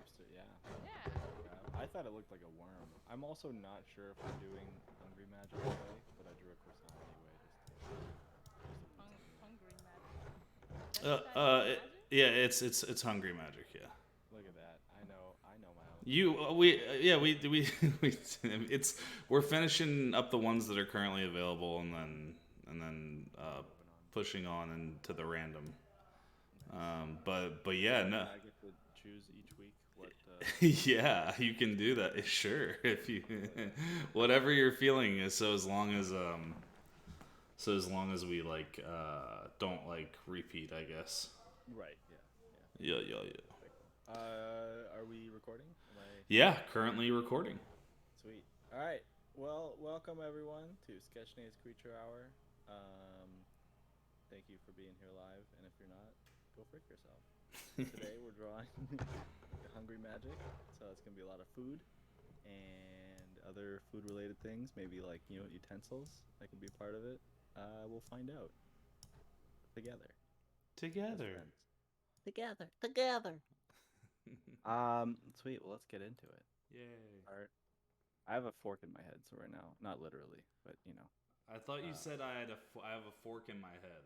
lobster, yeah. Yeah. Yeah. I thought it looked like a worm. I'm also not sure if we're doing hungry magic today, but I drew a croissant anyway, just to put something in. Hungry magic. That's Uh, the type of uh, it- magic? yeah, it's hungry magic. Yeah. Look at that. I know my own stuff. You we yeah we it's we're finishing up the ones that are currently available and then Moving on. pushing on into the random. Nice. But yeah, And no. I get to choose each week what Yeah, you can do that. Sure, if you hell yeah. whatever you're feeling is so as long as we like don't like repeat, I guess. Right, yeah. Yeah. Yeah, yeah, yeah. Okay, cool. Are we recording? Am I Yeah, currently recording. sweet? All right. Well, welcome everyone to Sketchnate's Creature Hour. Thank you for being here live, and if you're not, go frick yourself. Today we're drawing Hungry Magic, so it's gonna be a lot of food and other food-related things, maybe like utensils that could be part of it. We'll find out together as Together. friends. Together. Sweet. Well, let's get into it. Yay. All right. I have a fork in my head, so right now, not literally, but I thought you uh, said I have a fork in my head.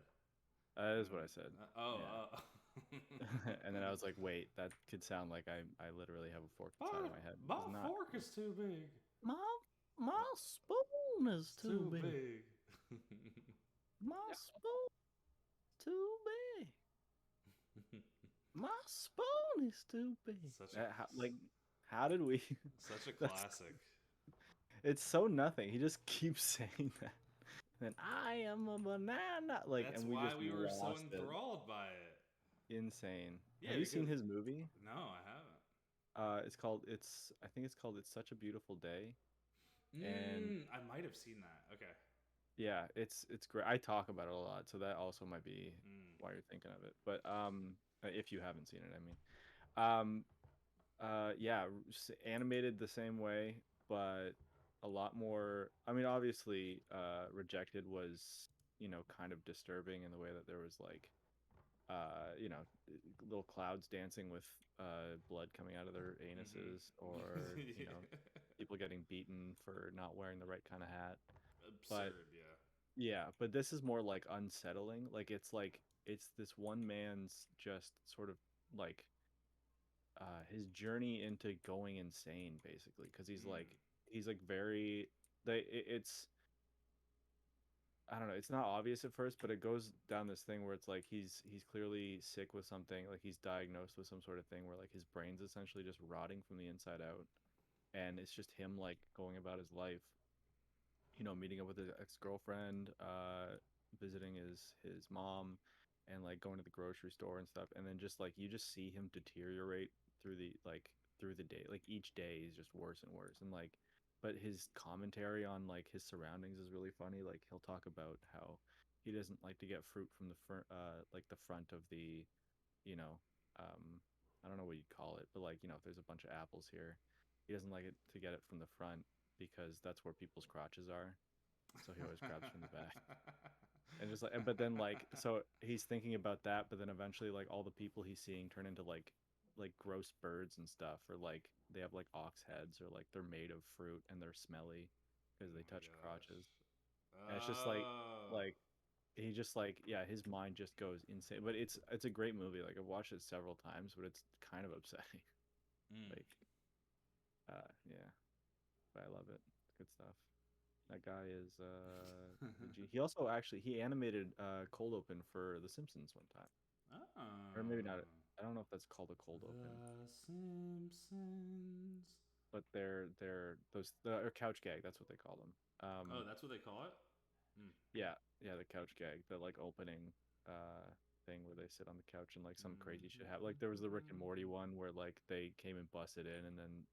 that is what I said. Yeah. Oh, And then I was like, wait, that could sound like I literally have a fork inside my, of my head. my It's not. fork is too big. My my spoon is too Too big. big. My spoon too big. My spoon is too big. Such a How did we? such a That's classic. it's so nothing. He just keeps saying that. And I am a banana. That's And we why just we were so lost it. enthralled by it. Insane. Yeah, Have you seen because his movie? no, I haven't. I think it's called It's Such a Beautiful Day. And I might have seen that. Okay. yeah, it's great. I talk about it a lot, so that also might be Mm. why you're thinking of it. But if you haven't seen it, I mean. Um yeah, animated the same way, but a lot more. I mean, obviously, Rejected was, kind of disturbing in the way that there was like uh you know little clouds dancing with blood coming out of their anuses, or Mm-hmm. people getting beaten for not wearing the right kind of hat. But Absurd, yeah. yeah, but this is more like unsettling. Like it's this one man's just sort of like his journey into going insane, basically, because Mm. he's like very it's, I don't know, it's not obvious at first, but it goes down this thing where it's like he's clearly sick with something, like he's diagnosed with some sort of thing where like his brain's essentially just rotting from the inside out, and it's just him like going about his life, meeting up with his ex-girlfriend, visiting his mom, and like going to the grocery store and stuff, and then just like you just see him deteriorate through the day. Like each day is just worse and worse, and like, but his commentary on like his surroundings is really funny. Like he'll talk about how he doesn't like to get fruit from like the front of the, you know, um, I don't know what you'd call it, but like, if there's a bunch of apples here, he doesn't like it to get it from the front because that's where people's crotches are. So he always grabs from the back. And just like, but then like, so he's thinking about that, but then eventually like all the people he's seeing turn into like gross birds and stuff, or like they have like ox heads, or like they're made of fruit and they're smelly because Oh they my touch crotches. gosh. And it's just Oh. like he just like, yeah, his mind just goes insane. But it's a great movie. Like I've watched it several times, but it's kind of upsetting. Mm. Like yeah, but I love it. It's good stuff. That guy is the G. He also actually he animated cold open for The Simpsons one time, or maybe not. Oh. I don't know if that's called a cold open, The Simpsons. but they're those or couch gag. That's what they call them. Oh, that's what they call it? Mm. Yeah, yeah, the couch gag, the like opening uh thing where they sit on the couch and like some crazy shit happen. Like there was the Rick and Morty one where like they came and busted in and then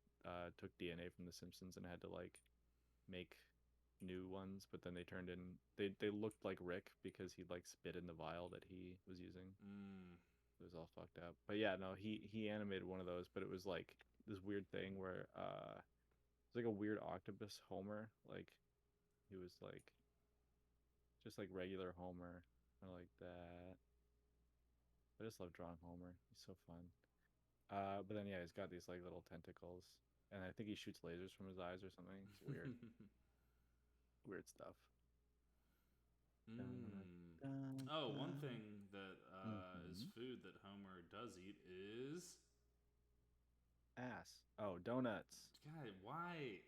took DNA from The Simpsons and had to like make new ones, but then they turned in they looked like Rick because he like spit in the vial that he was using. Mm. It was all fucked up. But yeah, no, he animated one of those, but it was like this weird thing where it's like a weird octopus Homer. Like he was like just like regular Homer, kind of like that. I just love drawing Homer. He's so fun. But then yeah, he's got these like little tentacles, and I think he shoots lasers from his eyes or something. It's weird, weird stuff. Dun, Mm. dun, Oh, one dun. thing that is Mm-hmm. food that Homer does eat is. Ass. Oh, donuts. God, why?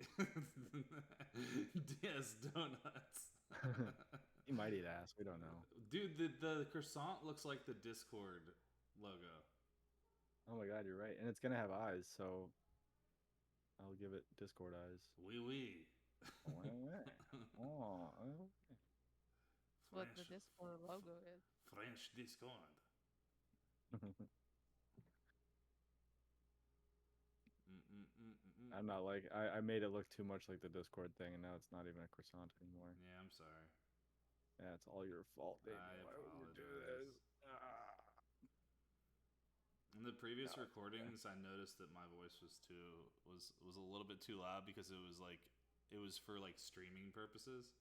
Yes, donuts. He might eat ass. We don't know. Dude, the croissant looks like the Discord logo. Oh my god, you're right. And it's gonna have eyes, so I'll give it Discord eyes. Oui, oui. Oh, What the French, Discord logo is. French Discord. Mm-mm-mm-mm-mm. I'm not like I made it look too much like the Discord thing, and now it's not even a croissant anymore. Yeah, I'm sorry. Yeah, it's all your fault, I Damien. Why would you do apologize. this? Ah. In the previous God. recordings, I noticed that my voice was a little bit too loud because it was for like streaming purposes.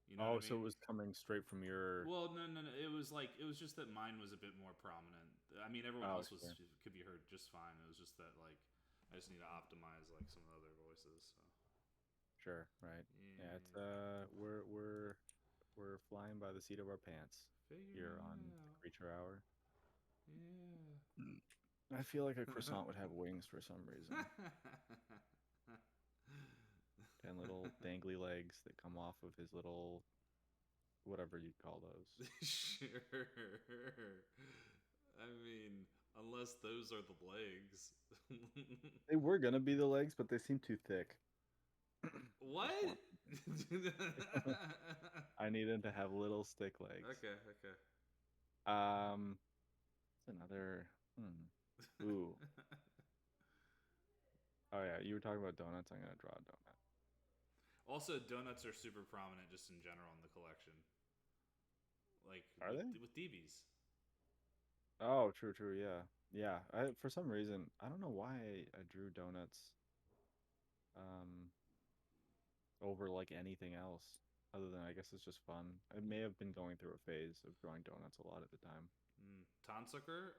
You know what I Oh, so mean? it was coming straight from your. Well, no. It was just that mine was a bit more prominent. I mean, everyone Oh, else was sure, could be heard just fine. It was just that like I just need to optimize like some of the other voices. So sure, right. Yeah, it's yeah, we're flying by the seat of our pants here figuring on it the out. Creature Hour. Yeah. Mm. I feel like a croissant would have wings for some reason, and little dangly legs that come off of his little whatever you'd call those. Sure. I mean, unless those are the legs. They were gonna be the legs, but they seem too thick. Just What? want. I need them to have little stick legs. Okay, okay. Um, it's another. Ooh. Oh yeah, you were talking about donuts. I'm gonna draw a donut. Also, donuts are super prominent just in general in the collection, like Are they? with DBs. Oh, true, true. Yeah, yeah. I for some reason I don't know why I drew donuts um over like anything else other than I guess it's just fun. I may have been going through a phase of drawing donuts a lot at the time. Tonsucker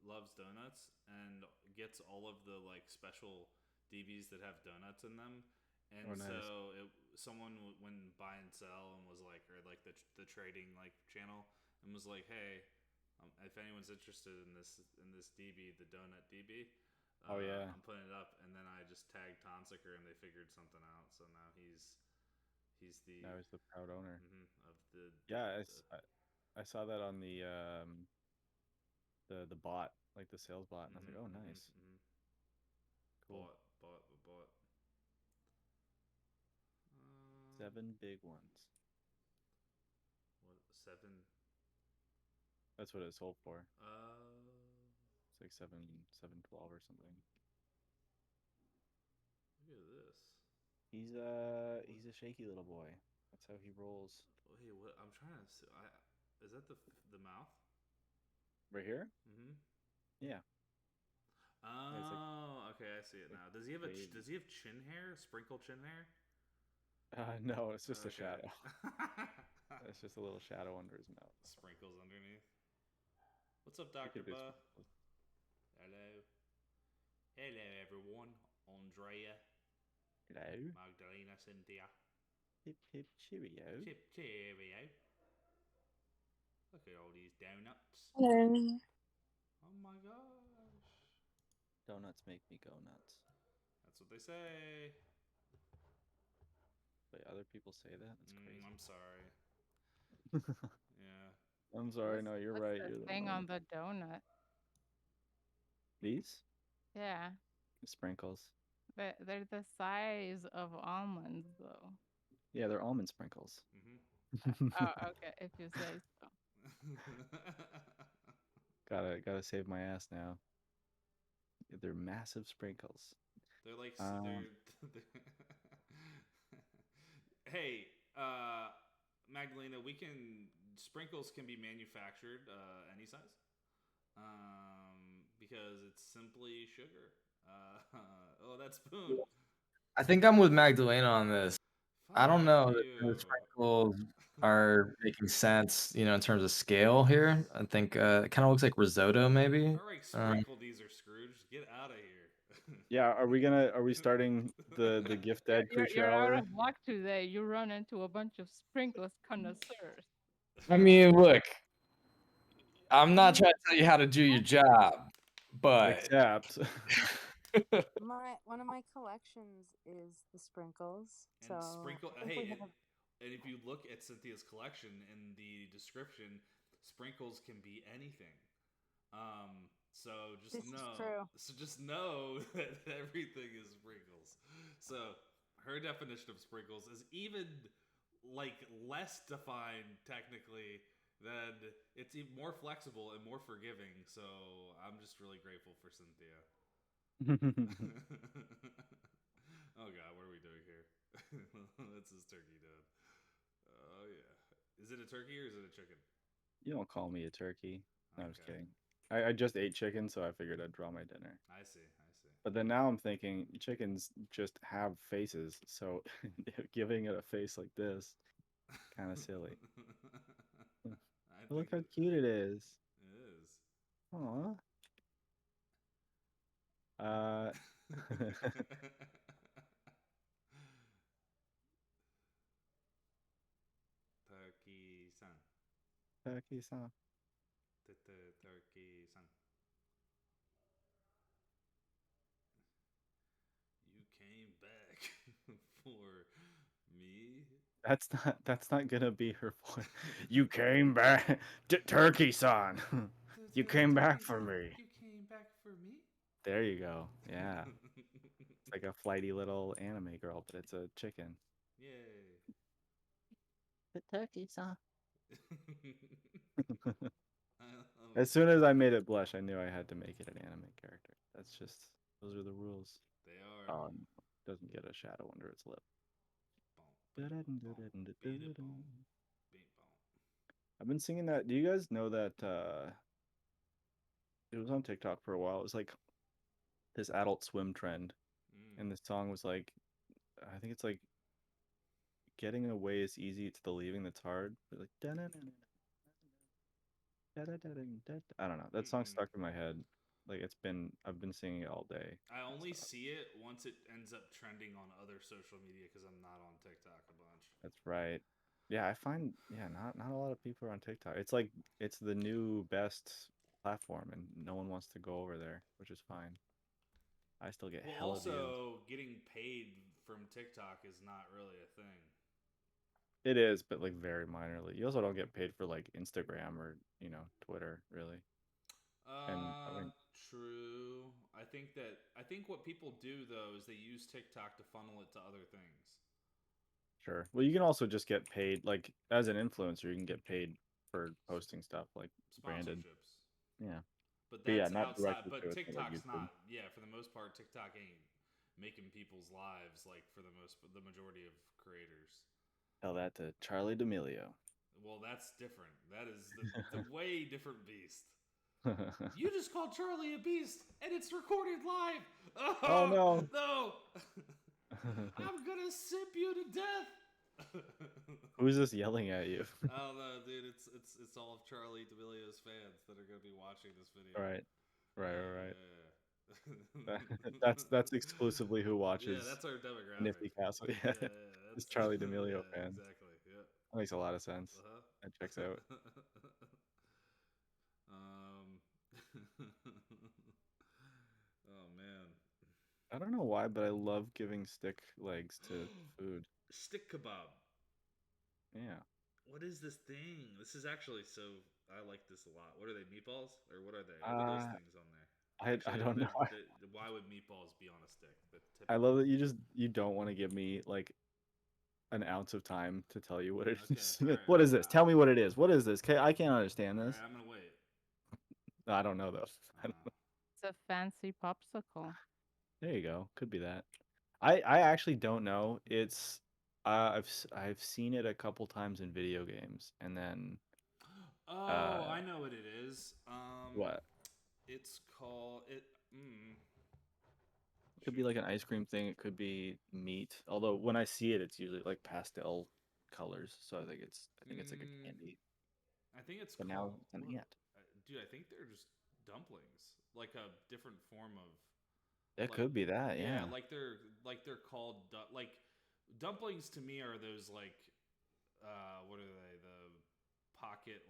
loves donuts and gets all of the like special DBs that have donuts in them. Oh, And nice. so someone went buy and sell and was like, or like the trading like channel, and was like, hey, if anyone's interested in this DB, the donut DB, Oh yeah. I'm putting it up. And then I just tagged Tonsucker, and they figured something out. So now he's the Now he's the proud owner. of the Yeah, the I saw that on the bot, like the sales bot, and I was like, oh, mm-hmm, mm-hmm, nice, mm-hmm. cool. Bought. Seven big ones. What 7? That's what it sold for. Uh, It's like 712 or something. Look at this. He's a shaky little boy. That's how he rolls. Wait, what? I'm trying to. See, is that the mouth? Right here? Mm-hmm. Yeah. Yeah, it's Oh, okay, I see it like now. wavy. Does he have chin hair? Sprinkle chin hair? No, it's just a Okay. shadow. It's just a little shadow under his mouth. Sprinkles underneath. What's up, It Doctor could be Buh? sprinkles. Hello. Hello, everyone. Andrea, Hello. Magdalena, Cynthia. Hip hip cheerio. Cheerio. Look at all these donuts. Hello. Oh my gosh. Donuts make me go nuts. That's what they say. Wait, other people say that? That's crazy. I'm sorry. Yeah. I'm sorry. No, you're What's right. the You're the thing one. on the donut? These Yeah, sprinkles. they're the size of almonds, though. Yeah, they're almond sprinkles. Mm-hmm. Oh, okay, if you say so. Gotta save my ass now. They're massive sprinkles. They're like Um, hey, Magdalena, we can sprinkles can be manufactured any size, because it's simply sugar. Oh, that spoon. I think I'm with Magdalena on this. I don't Fuck know that the you. sprinkles are making sense, in terms of scale here. I think it kind of looks like risotto, maybe. All right, Um, sprinkle these are Scrooge. Get out of here. Yeah, are we starting the gift You're, ed you're, creature you're out hour? of luck today. You run into a bunch of sprinkles connoisseurs. I mean, look, I'm not One trying to tell you how to do your job, but Except one of my collections is the sprinkles. And So sprinkle. I think we Hey, have. and if you look at Cynthia's collection in the description, sprinkles can be anything. So just This is know. true. So just know that everything is sprinkles. So her definition of sprinkles is even like less defined technically. Than it's even more flexible and more forgiving. So I'm just really grateful for Cynthia. Oh god, what are we doing here? That's his turkey done. Oh yeah. Is it a turkey or is it a chicken? you don't call me a turkey. No, I'm just Okay. kidding. I just ate chicken, so I figured I'd draw my dinner. I see. I see. But then now I'm thinking chickens just have faces, so giving it a face like this, kind of silly. I Look think how it cute it is. is. Aw. Uh, Turkey-san. turkey-san. Turkey-san. You came back for me? That's not gonna be her voice. You came back, turkey-san. You came back for Turkey-san, me. you came back for me? There you go. Yeah, it's like a flighty little anime girl, but it's a chicken. Yay. The turkey-san. I love As soon as I made it blush, I knew I had to make it an anime character. That's just those are the rules. They are. Doesn't get a shadow under its lip. Beat it, beat it. I've been singing that. Do you guys know that it was on TikTok for a while? It was like this Adult Swim trend, and this song was like, I think it's like getting away is easy, it's the leaving that's hard. But like, I don't know. That song stuck in my head. Like I've been singing it all day. I only see it once it ends up trending on other social media because I'm not on TikTok a bunch. That's right. Yeah, I find not a lot of people are on TikTok. It's like it's the new best platform, and no one wants to go over there, which is fine. I still get Well, hella views. also getting paid from TikTok is not really a thing. It is, but like very minorly. You also don't get paid for like Instagram or Twitter, really. And I mean, True. I think what people do though is they use TikTok to funnel it to other things. sure. Well, you can also just get paid, like as an influencer, you can get paid for posting stuff like branded. Sponsorships. Yeah. But But yeah, that's not outside. directly to But it, like TikTok's YouTube. not. Yeah, for the most part, TikTok ain't making people's lives like for the majority of creators. Tell that to Charlie D'Amelio. Well, that's different. That is the way different beast. You just called Charlie a beast, and it's recorded live. Oh no! No! I'm gonna simp you to death. Who's this yelling at you? I don't know, dude. It's all of Charlie D'Amelio's fans that are gonna be watching this video. Right. Right. Yeah. That's exclusively who watches Yeah, that's our demographic. Nifty Castle. Yeah, Yeah. that's It's Charlie D'Amelio yeah, fans. exactly. Yeah. That makes a lot of sense. Uh-huh. That checks out. um. Oh man. I don't know why, but I love giving stick legs to food. Stick kebab. Yeah. What is this thing? This is actually so. I like this a lot. What are they? Meatballs or what are they? What are those things on there? I don't know. Why would meatballs be on a stick? I love that you don't want to give me like an ounce of time to tell you what it is. Okay, What alright, is this? Tell me what it is. What is this? I can't understand this. I'm gonna wait. I don't know though. I don't know. It's a fancy popsicle. There you go. Could be that. I actually don't know. It's I've seen it a couple times in video games, and then Oh, I know what it is. what? It's called it. Could be like an ice cream thing. It could be meat. Although when I see it, it's usually like pastel colors. So I think it's like a candy. I think it's But now called it's an what? ant. Dude, I think they're just dumplings, like a different form of. It Like, could be that. yeah, Yeah. they're called like dumplings to me are those like what are they, the pocket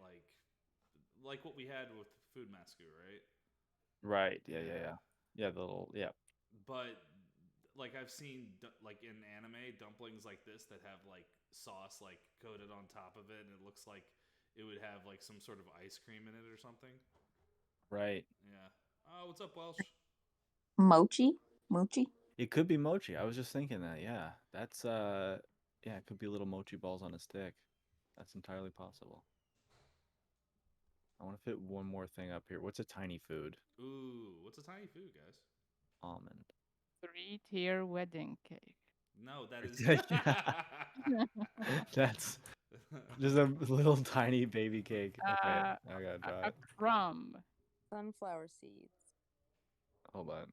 like what we had with Food Masku, right? Right. Yeah. Yeah. Yeah. Yeah. Yeah. The little. Yeah. But like I've seen like in anime dumplings like this that have like sauce like coated on top of it, and it looks like it would have like some sort of ice cream in it or something. Right. Yeah. Oh, what's up, Welsh? Mochi? It could be mochi. I was just thinking that. Yeah. That's Yeah. It could be little mochi balls on a stick. That's entirely possible. I want to fit one more thing up here. What's a tiny food? Ooh, what's a tiny food, guys? Almond. 3-tier wedding cake. No, that is. Yeah. That's just a little tiny baby cake. Okay, I gotta draw A it. crumb. Sunflower seeds. Hold on.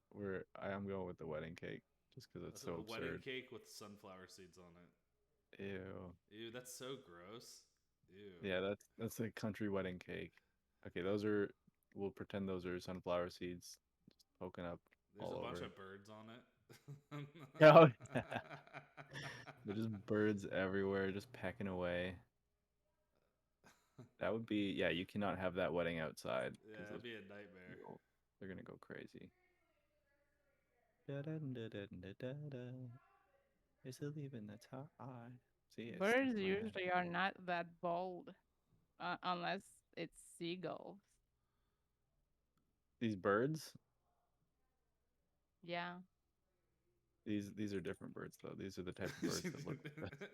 I'm going with the wedding cake just because it's so A wedding absurd. cake with sunflower seeds on it. Ew. Ew, that's so gross. Ew. Yeah, that's a country wedding cake. Okay, we'll pretend those are sunflower seeds just poking up There's all a bunch over. of birds on it. Oh, yeah. There's just birds everywhere, just pecking away. That would be, yeah, you cannot have that wedding outside Yeah, because that'd be a nightmare. they're gonna go crazy. Da-da-da-da-da-da-da. It's a leaving that's how I see it. Birds usually are not that bold, unless it's seagulls. These birds, Yeah. these are different birds though. These are the type of birds that look like this.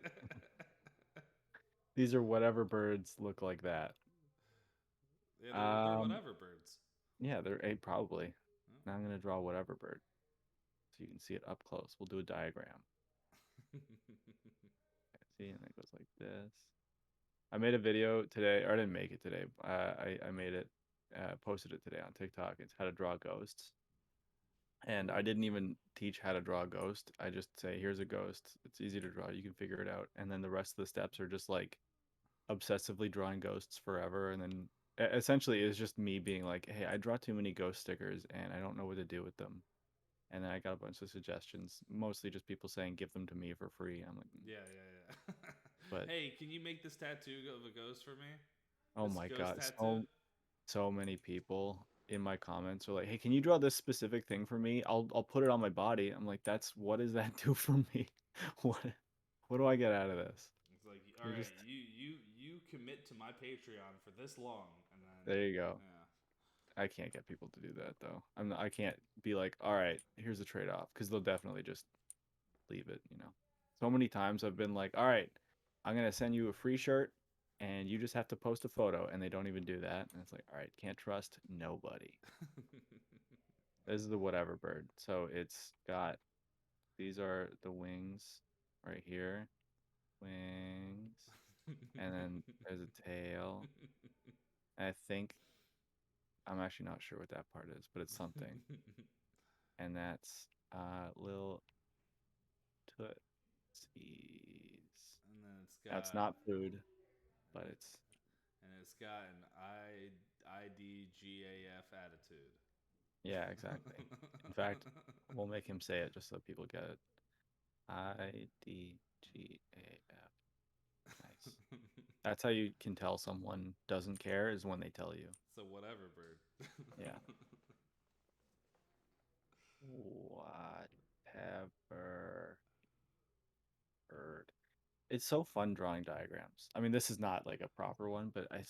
These are whatever birds look like that. Yeah, they're whatever birds. Yeah, they're probably. Oh. Now I'm gonna draw whatever bird, so you can see it up close. We'll do a diagram. See, and it goes like this. I made a video today, or I didn't make it today. I made it, posted it today on TikTok. It's how to draw ghosts. And I didn't even teach how to draw a ghost. I just say, here's a ghost. It's easy to draw. You can figure it out. And then the rest of the steps are just like obsessively drawing ghosts forever. And then essentially it's just me being like, hey, I draw too many ghost stickers and I don't know what to do with them. And then I got a bunch of suggestions, mostly just people saying, give them to me for free. I'm like, Yeah. But hey, can you make this tattoo of a ghost for me? oh This my ghost God, tattoo? so many people in my comments are like, "Hey, can you draw this specific thing for me? I'll put it on my body." I'm like, what does that do for me? What what do I get out of this? It's like, all You're right, just you commit to my Patreon for this long, and then there you go. yeah. I can't get people to do that though. I can't be like, "All right, here's the trade-off," because they'll definitely just leave it, you know. So many times I've been like, "All right, I'm going to send you a free shirt and you just have to post a photo," and they don't even do that. And it's like, "All right, can't trust nobody." This is the whatever bird. So it's got, these are the wings right here. Wings. And then there's a tail. And I think, I'm actually not sure what that part is, but it's something. And that's little tootsies. And then it's Now got it's not food, but it's, an IDGAF attitude. yeah, exactly. In fact, we'll make him say it just so people get it. IDGAF. Nice. That's how you can tell someone doesn't care, is when they tell you. So whatever bird. Yeah. Whatever bird. It's so fun drawing diagrams. I mean, this is not like a proper one, but I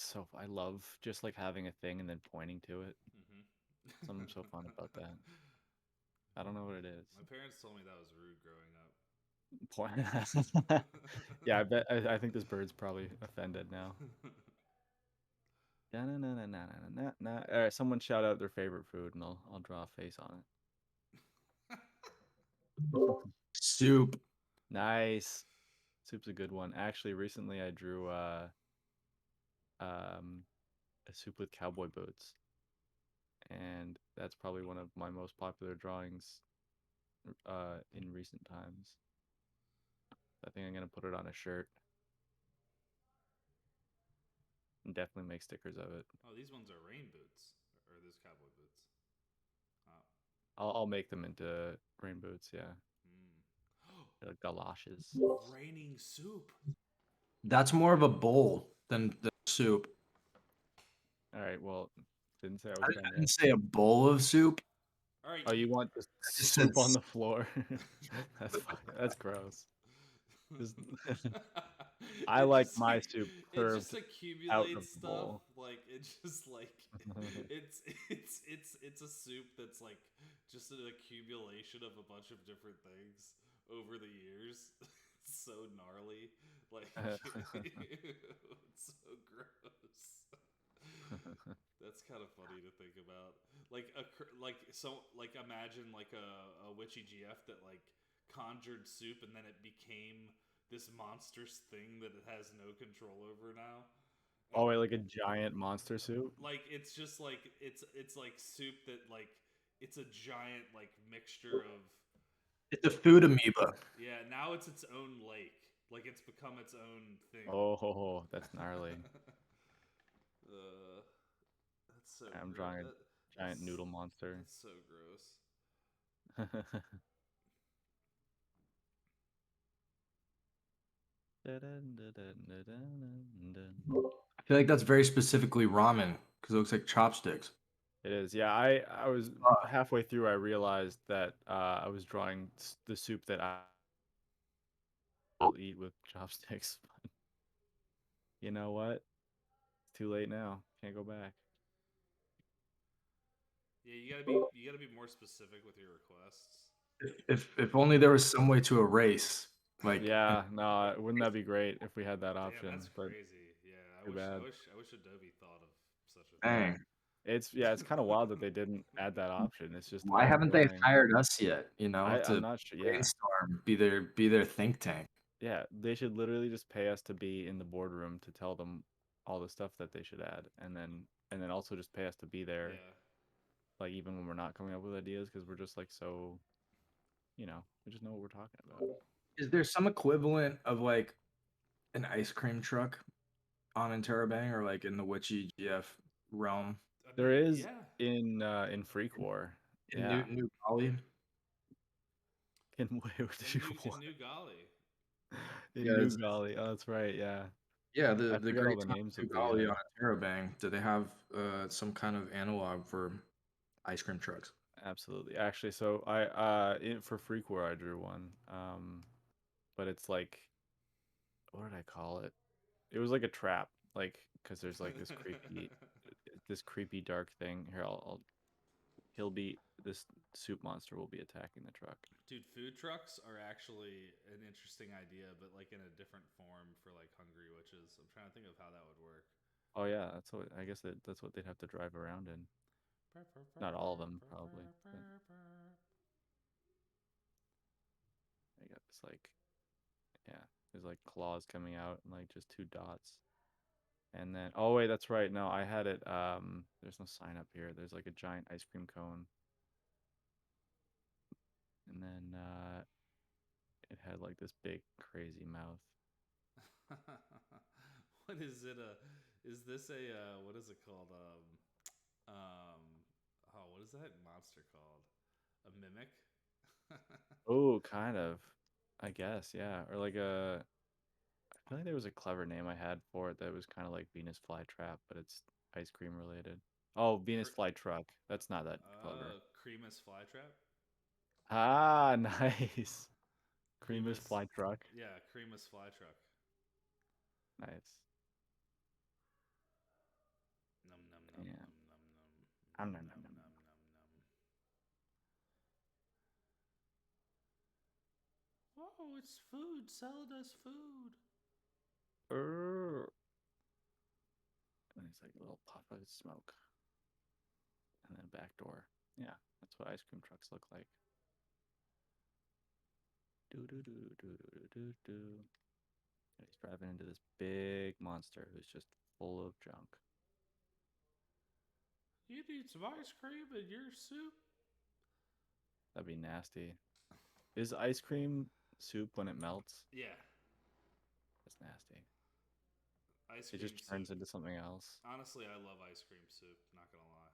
love just like having a thing and then pointing to it. Something so fun about that. I don't know what it is. My parents told me that was rude growing up. Point. Yeah, I think this bird's probably offended now. All right, someone shout out their favorite food, and I'll draw a face on it. Soup. Nice. Soup's a good one. Actually, recently I drew a soup with cowboy boots, and that's probably one of my most popular drawings in recent times. I think I'm gonna put it on a shirt and definitely make stickers of it. Oh, these ones are rain boots, or these cowboy boots. Oh. I'll make them into rain boots. Yeah, Mm. they're like galoshes. Raining soup. That's more of a bowl than the soup. All right. Well, didn't say I I was didn't I done didn't yet. say a bowl of soup. All right. Oh, you want the just soup said on the floor? That's fucking, that's gross. Just- I like my soup It just served out of accumulates the stuff. bowl. Like it just like it's a soup that's like just an accumulation of a bunch of different things over the years. It's so gnarly. Like it's so gross. That's kind of funny to think about. Like like imagine like a witchy GF that like conjured soup and then it became this monstrous thing that it has no control over now. Oh, And wait, like a giant monster soup? like it's just like it's like soup that like it's a giant like mixture of It's a food amoeba. yeah, now it's its own lake. Like it's become its own thing. Oh, that's gnarly. uh, that's so I'm gross. drawing a giant noodle monster. That's so gross. I feel like that's very specifically ramen because it looks like chopsticks. It is. Yeah, I was Uh, halfway through. I realized that I was drawing the soup that I will eat with chopsticks. But you know what? It's too late now. Can't go back. Yeah, you gotta be more specific with your requests. if only there was some way to erase like Yeah, no, wouldn't that be great if we had that Damn, option? that's But crazy. Yeah, too bad. I wish Adobe thought of such a thing. dang. It's kind of wild that they didn't add that option. It's just Why all haven't they drawing. hired us yet? I'm To not sure. Yeah, brainstorm, be their think tank. yeah. They should literally just pay us to be in the boardroom to tell them all the stuff that they should add, and then also just pay us to be there, Yeah. like even when we're not coming up with ideas, because we're just like so, we just know what we're talking about. Is there some equivalent of like an ice cream truck on Interrobang or like in the Witchy GF realm I There mean, is yeah. in Freak War. in Yeah. New Golly? In where did you In New Golly. in Yeah, New it's, Golly? Oh, that's right. Yeah. yeah, I the forget all Great the Time names of New of Golly the on Interrobang. Do they have some kind of analog for ice cream trucks? absolutely. Actually, so I for Freak War I drew one. But it's like, what did I call it? It was like a trap, like because there's like this creepy dark thing. Here, he'll be this soup monster will be attacking the truck. Dude, food trucks are actually an interesting idea, but like in a different form for like hungry witches. I'm trying to think of how that would work. Oh yeah, that's what I guess that's what they'd have to drive around in. Not all of them, probably. But I got this like, yeah, there's like claws coming out and like just two dots. And then, oh wait, that's right. No, I had it. There's no sign up here. There's like a giant ice cream cone, and then it had like this big crazy mouth. What is it? Is this a what is it called? Um, oh, what is that monster called? A mimic? Oh, kind of. I guess, yeah. Or like I feel like there was a clever name I had for it that was kind of like Venus flytrap, but it's ice cream related. Oh, Venus Cre- flytruck. That's not that clever. Creamus flytrap. Ah, nice. Creamus Creamus, flytruck. yeah, Creamus flytruck. Nice. Num num num Yeah. num num num Nom, num nom, nom, num nom, num nom. num num. Oh, it's food. Sell it as food. Urgh. And it's like a little puff of smoke. And then a back door. Yeah, that's what ice cream trucks look like. Do do do do do do do. He's driving into this big monster who's just full of junk. You need some ice cream in your soup. That'd be nasty. Is ice cream soup when it melts? Yeah, That's nasty. ice It cream just turns soup. into something else. Honestly, I love ice cream soup. Not gonna lie.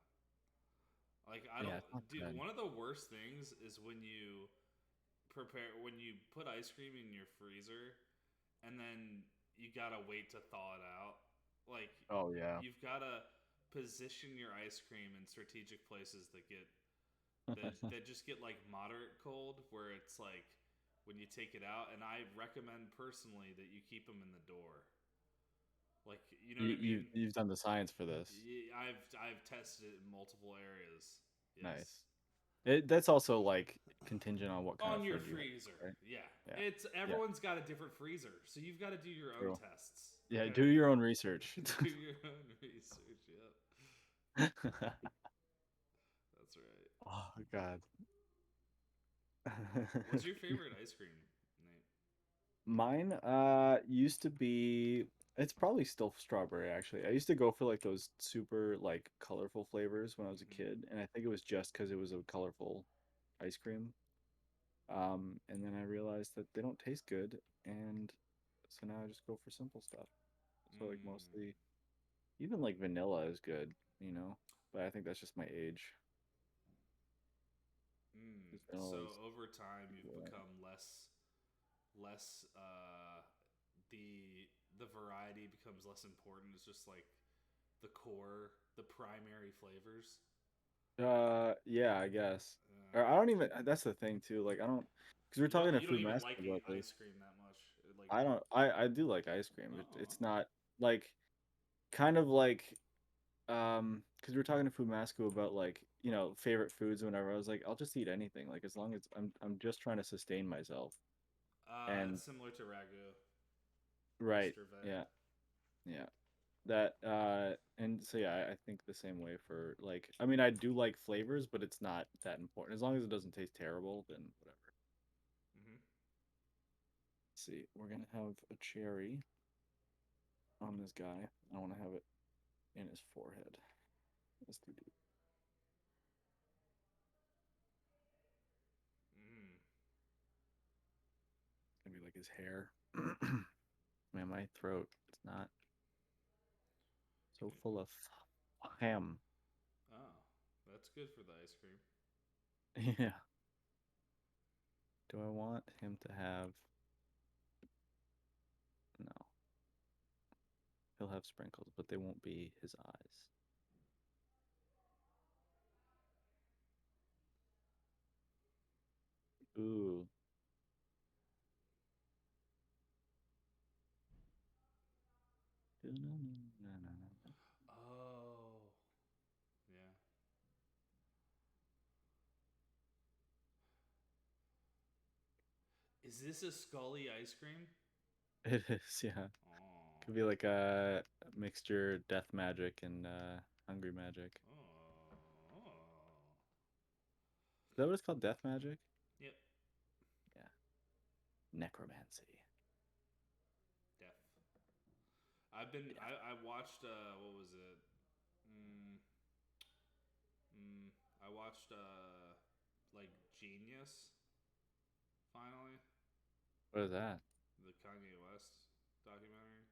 Like I Yeah, don't, it's not dude. good. One of the worst things is when you put ice cream in your freezer, and then you gotta wait to thaw it out. Like Oh yeah. you've gotta position your ice cream in strategic places that just get like moderate cold, where it's like when you take it out. And I recommend personally that you keep them in the door. Like you know You what I mean? you've done the science for this. I've tested it in multiple areas. Nice. Yes. That's also like contingent on what kind On of your fridge you have, freezer. right? Yeah. Yeah. It's everyone's got a different freezer, so you've got to do your own True. tests. Yeah, okay? do your own research. Do your own research. Yep. That's right. Oh God. What's your favorite ice cream, Nate? Mine used to be, it's probably still strawberry actually. I used to go for like those super like colorful flavors when I was a Mhm. kid, and I think it was just because it was a colorful ice cream. And then I realized that they don't taste good, and so now I just go for simple stuff. So like Mm. mostly, even like vanilla is good, but I think that's just my age. Mm. 'Cause vanilla So is over time, you've yeah. become less. The variety becomes less important. It's just like the core, the primary flavors. Yeah, I guess. Yeah. Or I don't even. That's the thing too. Like I don't, because we're talking to You don't Food even Master like about this. ice cream that much. Like I don't. I do like ice cream. It's oh. not like kind of like because we're talking to Food Masco about like favorite foods or whatever. I was like, I'll just eat anything. Like as long as I'm just trying to sustain myself. And It's similar to ragu, right, yesterday. yeah, yeah. That and so yeah, I think the same way for like I mean I do like flavors, but it's not that important. As long as it doesn't taste terrible, then whatever. Mm-hmm. Let's see, we're gonna have a cherry on this guy. I want to have it in his forehead. Let's do it. Mm. Maybe like his hair. Man, my throat is not so full of ham. Oh, that's good for the ice cream. Yeah. Do I want him to have? No. He'll have sprinkles, but they won't be his eyes. Ooh. Oh, yeah. Is this a Scully ice cream? It is, yeah. Oh. Could be like a mixture Death Magic and Hungry Magic. Oh. Oh. Is that what it's called? Death Magic? Yep. Yeah. Necromancy. Death. I've been. Yeah. I watched. What was it? Mm, I watched. Like Genius. Finally, What is that? the Kanye West documentary.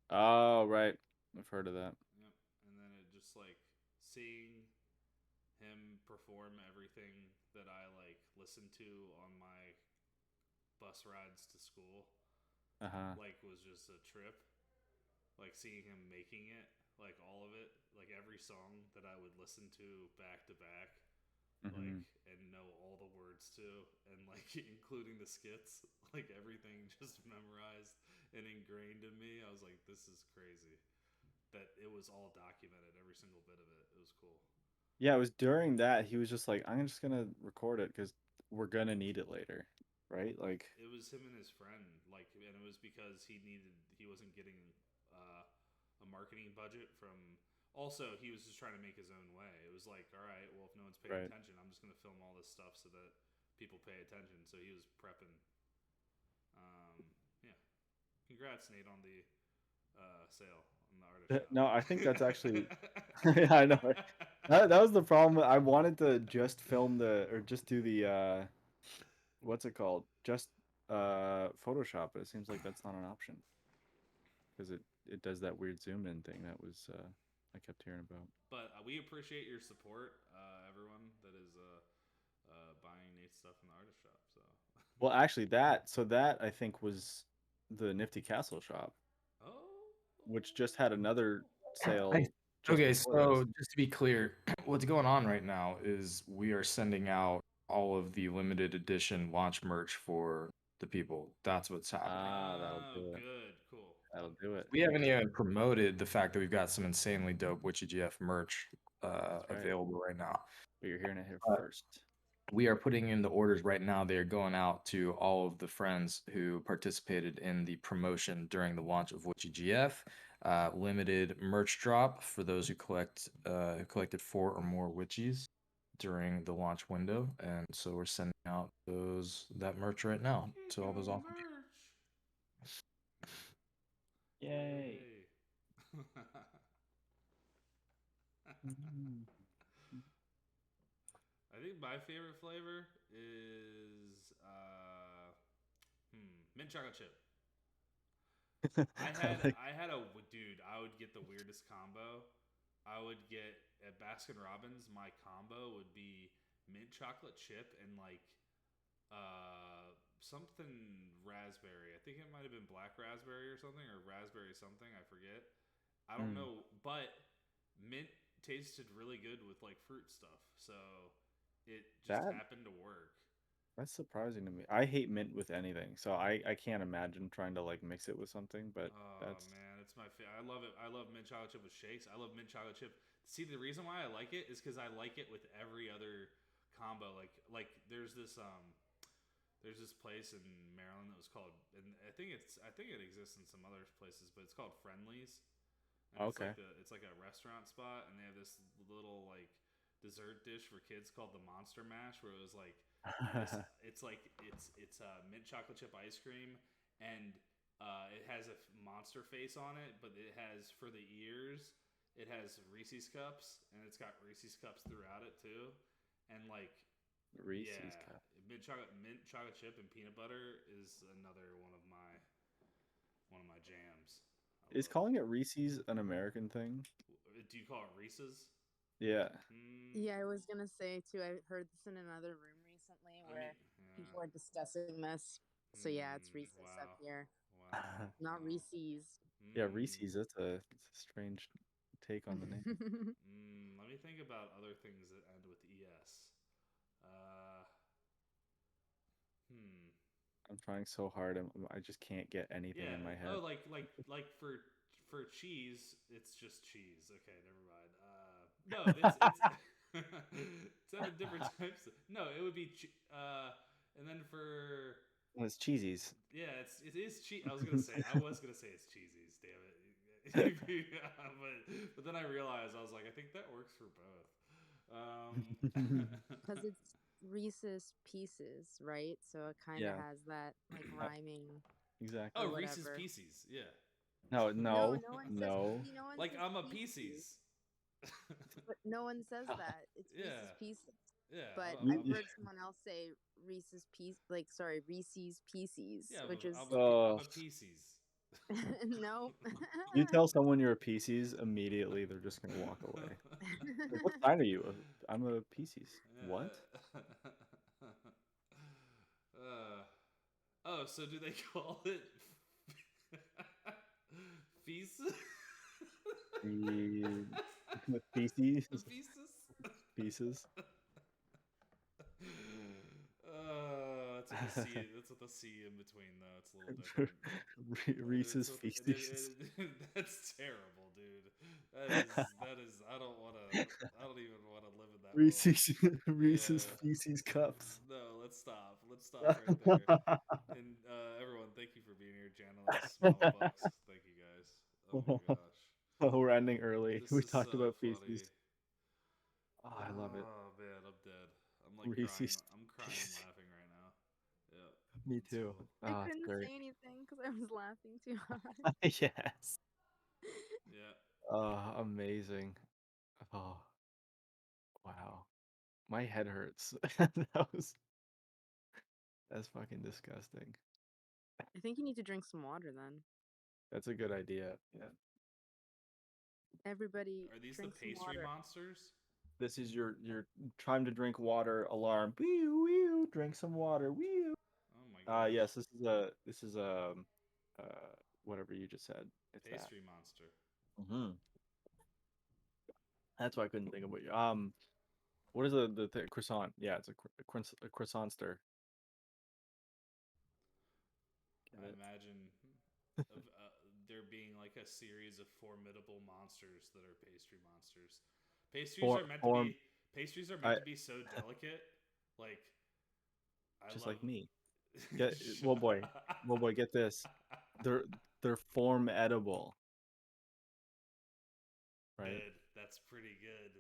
Oh, right. I've heard of that. Yep. And then it just like seeing him perform everything that I like listened to on my bus rides to school, Uh-huh. like was just a trip. Like seeing him making it, like all of it, like every song that I would listen to back to back, like Mm-hmm. and know all the words to, and like including the skits, like everything just memorized and ingrained in me. I was like, this is crazy. That it was all documented, every single bit of it. It was cool. Yeah, it was during that he was just like, I'm just gonna record it because we're gonna need it later, right? Like, It was him and his friend, like, and it was because he wasn't getting uh, a marketing budget from. Also, he was just trying to make his own way. It was like, all right, well, if no one's paying right. attention, I'm just gonna film all this stuff so that people pay attention. So he was prepping. Yeah. Congrats, Nate, on the sale on the artist shop. No, I think that's actually yeah, I know. Right? That was the problem. I wanted to just film or just do what's it called? Just Photoshop, but it seems like that's not an option because it does that weird zoom in thing that was I kept hearing about. But we appreciate your support, everyone that is buying Nate's stuff in the artist shop. So Well, actually, that I think was the Nifty Castle shop, which just had another sale. Just Okay, before so this. just to be clear, what's going on right now is we are sending out all of the limited edition launch merch for the people. That's what's happening. That'll do it. Good, cool. That'll do it. We haven't even promoted the fact that we've got some insanely dope Witchy GF merch right. available right now. But you're hearing it here first. We are putting in the orders right now. They are going out to all of the friends who participated in the promotion during the launch of Witchy GF. Limited merch drop for those who collected 4 or more Witchies during the launch window, and so we're sending out that merch right now to all those awesome people. Yay! I think my favorite flavor is mint chocolate chip. I had a dude. I would get the weirdest combo. I would get at Baskin Robbins. My combo would be mint chocolate chip and like something raspberry. I think it might have been black raspberry or something, or raspberry something. I forget. I don't know, but mint tasted really good with like fruit stuff, so it just happened to work. That's surprising to me. I hate mint with anything, so I can't imagine trying to like mix it with something. But that's man, it's my favorite. I love it. I love mint chocolate chip with shakes. I love mint chocolate chip. See, the reason why I like it is because I like it with every other combo. Like there's this place in Maryland that was called, and I think it exists in some other places, but it's called Friendly's. And okay. It's like a restaurant spot, and they have this little like dessert dish for kids called the Monster Mash, where it was like it's mint chocolate chip ice cream, and it has a monster face on it, but it has, for the ears, it has Reese's cups, and it's got Reese's cups throughout it too, and like Reese's cup. mint chocolate chip and peanut butter is another one of my jams. Is calling it Reese's an American thing? Do you call it Reese's? Yeah. Yeah, I was gonna say too. I heard this in another room recently where people are discussing this. So yeah, it's Reese's up here. Wow. Not Reese's. Yeah, Reese's. That's a strange take on the name. Let me think about other things that end with ES. I'm trying so hard. I just can't get anything in my head. Oh, like for cheese, it's just cheese. Okay, never mind. No, it's seven different types. No, it would be and then for well, it's cheesies. Yeah, it is cheese. I was gonna say it's cheesies. Damn it. but then I realized, I was like, I think that works for both. Because it's Reese's Pieces, right? So it kind of has that like rhyming. Exactly. Oh, Reese's Pieces. Yeah. No. Like I'm a Pieces. But no one says that. It's Reese's Pieces. Yeah. But I've heard someone else say Reese's Pieces, Yeah, which is I'm a Pieces. no. You tell someone you're a Pieces, immediately they're just gonna walk away. Like, what sign are you? I'm a Pieces. What? So do they call it feces? Feces? Pieces? Pieces? That's what the C in between, though. It's a little different. Reese's Feces. That's terrible, dude. That is. I don't even want to live in that Reese's Feces cups. No, let's stop. Let's stop right there. And everyone, thank you for being here. Janice, Mama Bucks, thank you guys. Oh my gosh. Oh, we're ending early. We talked about funny. Feces. Oh, I love it. Oh man, I'm dead. I'm like Reese's. crying. I'm crying and laughing right now. Yeah. Me too. Cool. I couldn't say anything because I was laughing too hard. Yes. Yeah. Amazing. Oh, wow. My head hurts. That's fucking disgusting. I think you need to drink some water then. That's a good idea. Yeah. Everybody Are these the drink some pastry water. monsters? This is your time to drink water alarm. Wee wee. Drink some water. Wee. Oh my gosh. Yes. This is whatever you just said. It's Pastry monster. that. That's why I couldn't think of what you. What is the croissant? Yeah, it's a croissantster. I imagine of there being like a series of formidable monsters that are pastry monsters. Pastries are meant to be so delicate. Like just like me. Woah Boy, get this. They're form edible. Right? Good. That's pretty good.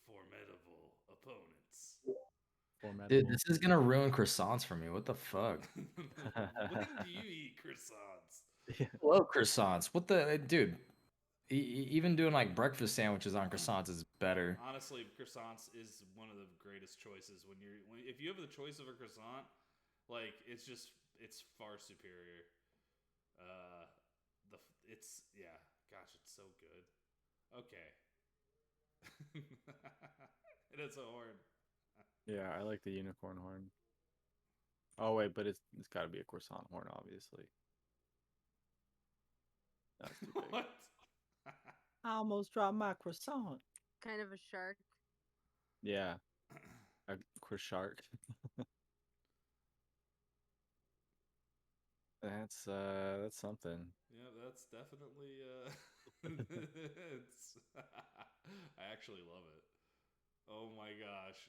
Formidable opponents. Dude, this is gonna ruin croissants for me. What the fuck? When do you eat croissants? I love croissants. What the dude? Even doing like breakfast sandwiches on croissants is better. Honestly, croissants is one of the greatest choices if you have the choice of a croissant, like it's far superior. Gosh, it's so good. Okay. It has a horn. Yeah, I like the unicorn horn. Oh wait, but it's got to be a croissant horn, obviously. That's too big. What? I almost dropped my croissant. Kind of a shark. Yeah, a croissant. That's something. Yeah, that's definitely it's I actually love it. Oh my gosh.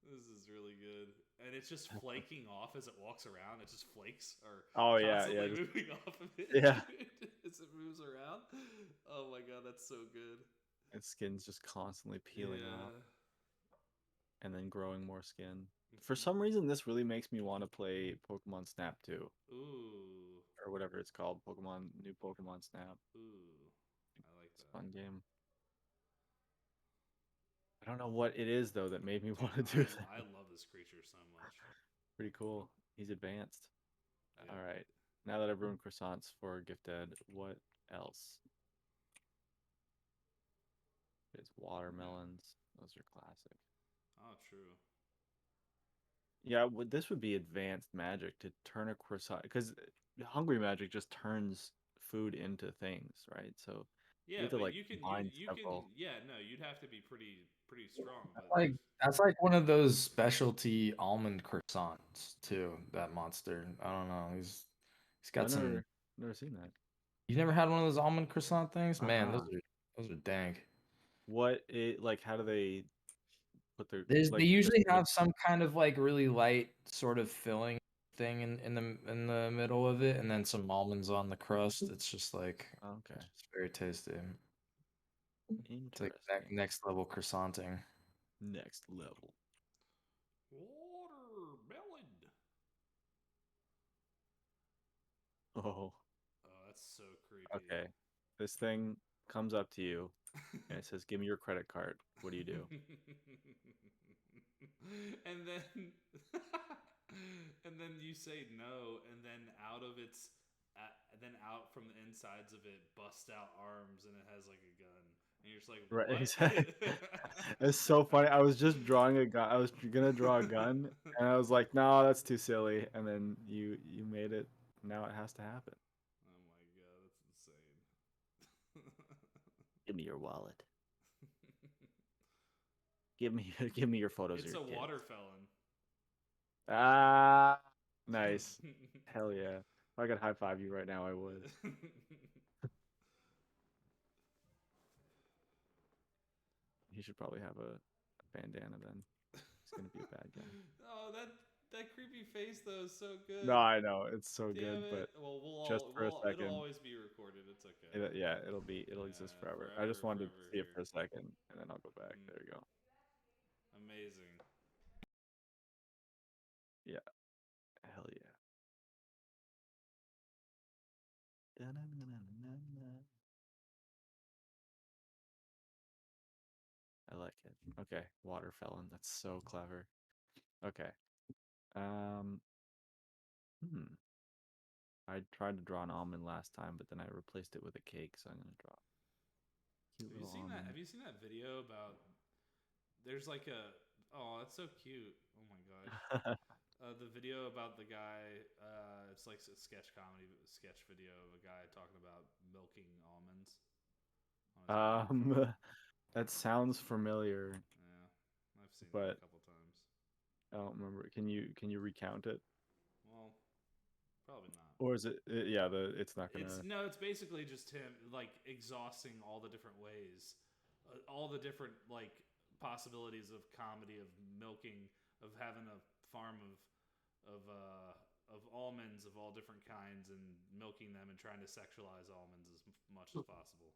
This is really good. And it's just flaking off as it walks around. It just flakes constantly moving off of it. Yeah. As it moves around. Oh my god, that's so good. Its skin's just constantly peeling off. And then growing more skin. For some reason, this really makes me want to play Pokemon Snap 2. Ooh. Or whatever it's called. New Pokemon Snap. Ooh. I like It's that. a fun game. I don't know what it is, though, that made me want to do that. I love this creature so much. Pretty cool. He's advanced. Yeah. All right. Now that I've ruined croissants for Gift Ed, what else? It's watermelons. Those are classic. Oh, true. Yeah, this would be advanced magic to turn a croissant, because hungry magic just turns food into things, right? So yeah, you have to but like you can several. yeah, no, you'd have to be pretty strong. But That's like one of those specialty almond croissants too. That monster. I don't know. He's got some. Never seen that. You never had one of those almond croissant things, man? Uh-uh. Those are dank. How do they put their They usually have some kind of like really light sort of filling thing in the middle of it, and then some almonds on the crust. It's just like Okay. it's very tasty. It's like Interesting. next level croissanting. Next level. Watermelon. Oh. Oh, that's so creepy. Okay. This thing comes up to you and it says, "Give me your credit card." What do you do? And then and then you say no, and then out from the insides of it busts out arms, and it has like a gun, and you're just like, Right. what? Exactly. It's so funny. I was just drawing a gun. I was gonna draw a gun, and I was like, "No, that's too silly." And then you made it. Now it has to happen. Oh my god, that's insane. Give me your wallet. Give me your photos. It's of a your water kids. felon. Ah, nice. Hell yeah. If I could high five you right now, I would. He should probably have a bandana then. He's gonna be a bad guy. Oh, that creepy face though is so good. No, I know it's so Damn good, it. but Well, just for a second. it'll always be recorded. It's okay. It'll exist forever. I just wanted to see it for a second, and then I'll go back. There you go. Amazing. Yeah. Hell yeah. I like it. Okay, watermelon. That's so clever. Okay. Um. I tried to draw an almond last time, but then I replaced it with a cake, so I'm gonna draw cute Have you little seen that? almond. Have you seen that video about? There's like a. Oh, that's so cute. Oh my gosh. The video about the guy. It's like a sketch comedy sketch video of a guy talking about milking almonds on his microphone. That sounds familiar, Yeah, I've seen it but a couple times. I don't remember. Can you recount it, Well, probably not. or is it? Yeah, it's not It's gonna. no, it's basically just him like exhausting all the different ways, all the different like possibilities of comedy, of milking, of having a farm of almonds of all different kinds and milking them and trying to sexualize almonds as much as possible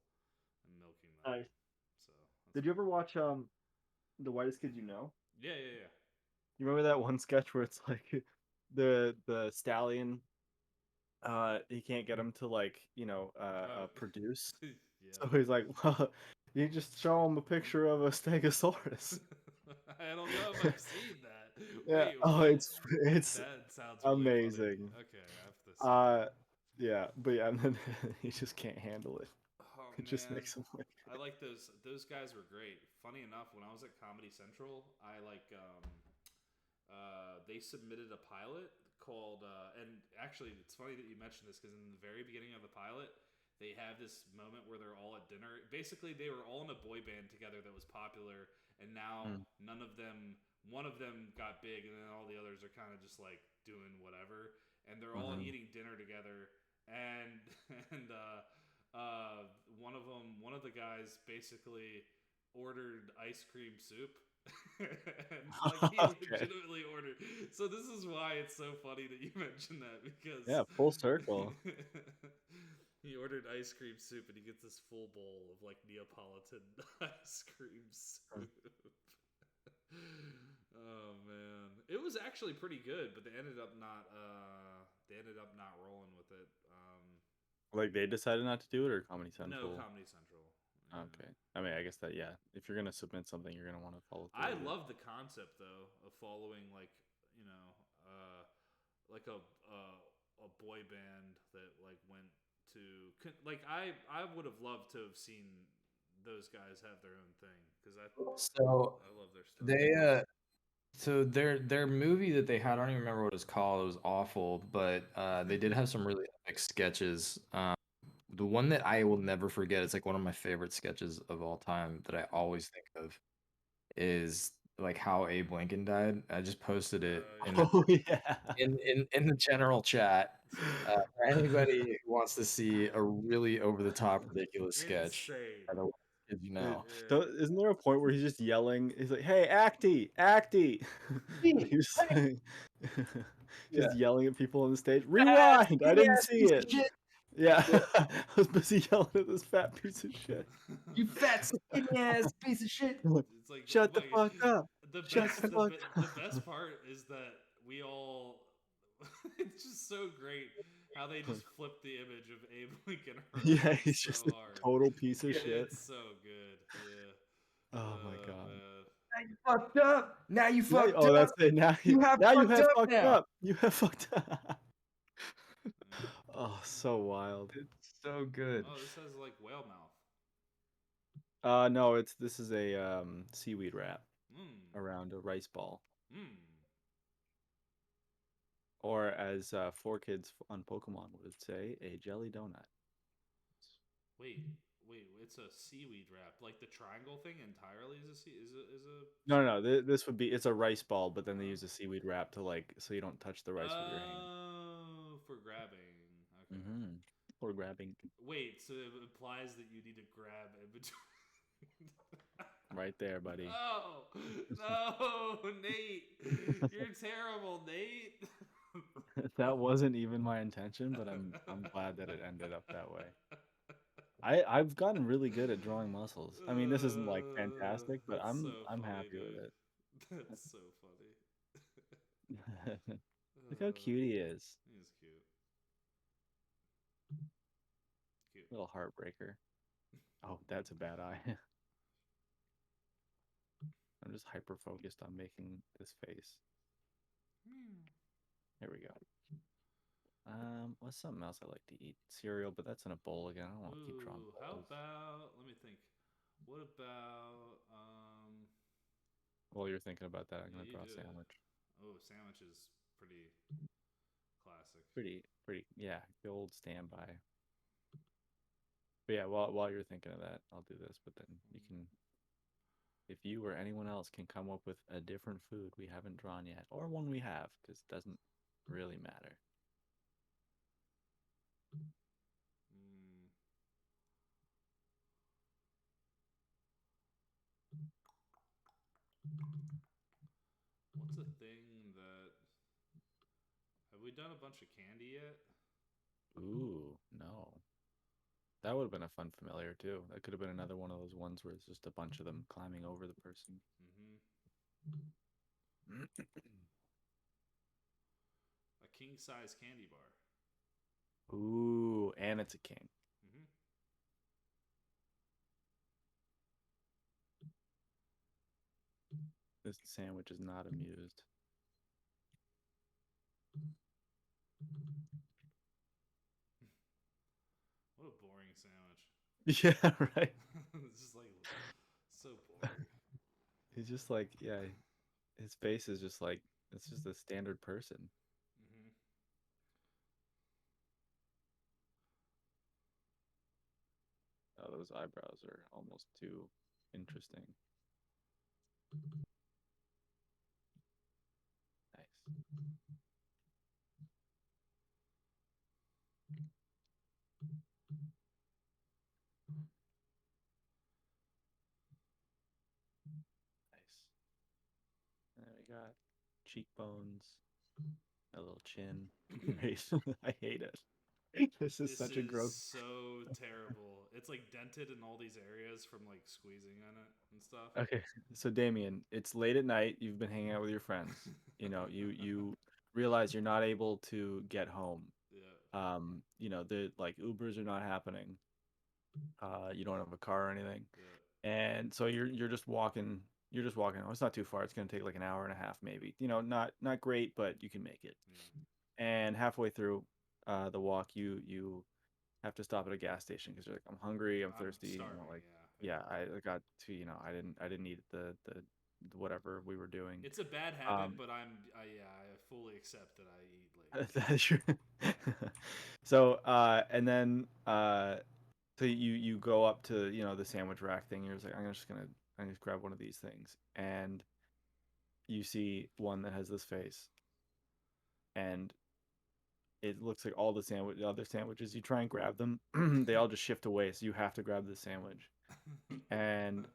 and milking them. Nice. So Did you ever watch The Whitest Kids You Know? yeah. You remember that one sketch where it's like the stallion he can't get him to like produce, Yeah. so he's like, well, you just show him a picture of a stegosaurus. I don't know if I've seen that. Yeah. Wait, Oh, what? it's That sounds really amazing. funny. Okay, I have to see. Yeah, but yeah, and then he just can't handle it. Oh It just man, makes him like. I like those. Those guys were great. Funny enough, when I was at Comedy Central, I they submitted a pilot called. And actually, it's funny that you mentioned this because in the very beginning of the pilot, they have this moment where they're all at dinner. Basically, they were all in a boy band together that was popular, and now none of them. One of them got big, and then all the others are kind of just like doing whatever. And they're all eating dinner together, and one of the guys basically ordered ice cream soup. And like he Okay. legitimately ordered. So this is why it's so funny that you mentioned that because Yeah, full circle. he ordered ice cream soup and he gets this full bowl of like Neapolitan ice cream soup. Oh man, it was actually pretty good, but they ended up not rolling with it. Like they decided not to do it, or Comedy No, Central? Comedy Central. Yeah. Okay. I mean, I guess that, yeah. If you're gonna submit something, you're gonna want to follow through I with it. love the concept though of following like like a boy band that like went to like I would have loved to have seen those guys have their own thing because So I love their stuff. they so their movie that they had, I don't even remember what it was called. It was awful, but they did have some really epic sketches. The one that I will never forget, it's like one of my favorite sketches of all time that I always think of is like how Abe Lincoln died. I just posted it Oh yeah. in the general chat. For anybody who wants to see a really over the top ridiculous sketch, Insane. by the way, if you know. Isn't there a point where he's just yelling? He's like, "Hey, Acty, Acty!" He's just, like, just yelling at people on the stage. Rewind! I didn't see it. Yeah, I was busy yelling at this fat piece of shit. You fat skinny ass piece of shit. It's like Shut the fuck up. The Shut best the fuck the up. best part is that we all it's just so great how they just flip the image of Abe Lincoln Yeah, around he's so just a hard. total piece of shit. It's so good. Yeah. Oh my god. Man. Now you fucked up. Now you fucked Oh, up. that's it. Now You have now you fucked have up fucked now. up. You have fucked up. Oh, so wild. It's so good. Oh, this has like whale mouth. No, this is a seaweed wrap around a rice ball. Or as 4Kids on Pokemon would say, a jelly donut. Wait, it's a seaweed wrap. Like the triangle thing entirely is a No. This would be, it's a rice ball, but then they use a seaweed wrap to like, so you don't touch the rice with your hand. Oh, for grabbing. Okay. Or grabbing. Wait, so it implies that you need to grab in between. Right there, buddy. Oh no, Nate! You're terrible, Nate. That wasn't even my intention, but I'm glad that it ended up that way. I've gotten really good at drawing muscles. I mean, this isn't like fantastic, but That's so I'm funny, happy with dude. it. That's so funny. Look how cute he is. He's cute. Cute. Little heartbreaker. Oh, that's a bad eye. I'm just hyper focused on making this face. There we go. What's something else I like to eat? Cereal, but that's in a bowl again. I don't want to keep drawing How bowls. about, let me think. What about, While you're thinking about that, I'm yeah, gonna you draw a do it. sandwich. Oh, sandwich is pretty classic. Pretty, yeah, the old standby. But yeah, while you're thinking of that, I'll do this. But then you can, if you or anyone else can come up with a different food we haven't drawn yet, or one we have, because it doesn't really matter. What's a thing that... Have we done a bunch of candy yet? Ooh, no. That would have been a fun familiar too. That could have been another one of those ones where it's just a bunch of them climbing over the person. A king-size candy bar. Ooh, and it's a king. This sandwich is not amused. What a boring sandwich. Yeah, right. It's just like so boring. He's just like, yeah, his face is just like, it's just a standard person. Oh, those eyebrows are almost too interesting. Nice. Nice. And then we got cheekbones, a little chin. I hate it. This is such a gross. So terrible. It's like dented in all these areas from like squeezing on it and stuff. Okay, so Damien, it's late at night. You've been hanging out with your friends. You know, you realize you're not able to get home. Yeah. You know, the like Ubers are not happening. You don't have a car or anything. Yeah. And so you're just walking. You're just walking. Oh, it's not too far. It's gonna take like an hour and a half, maybe. You know, not great, but you can make it. Yeah. And halfway through the walk, you have to stop at a gas station because you're like, I'm hungry, I'm thirsty. Starving, you know, like, yeah. I got to, you know, I didn't eat the whatever we were doing. It's a bad habit, but I fully accept that I eat late. That's true. So and then so you go up to, you know, the sandwich rack thing. You're just like, I'm just grab one of these things, and you see one that has this face, and it looks like all the other sandwiches. You try and grab them, they all just shift away. So you have to grab the sandwich, and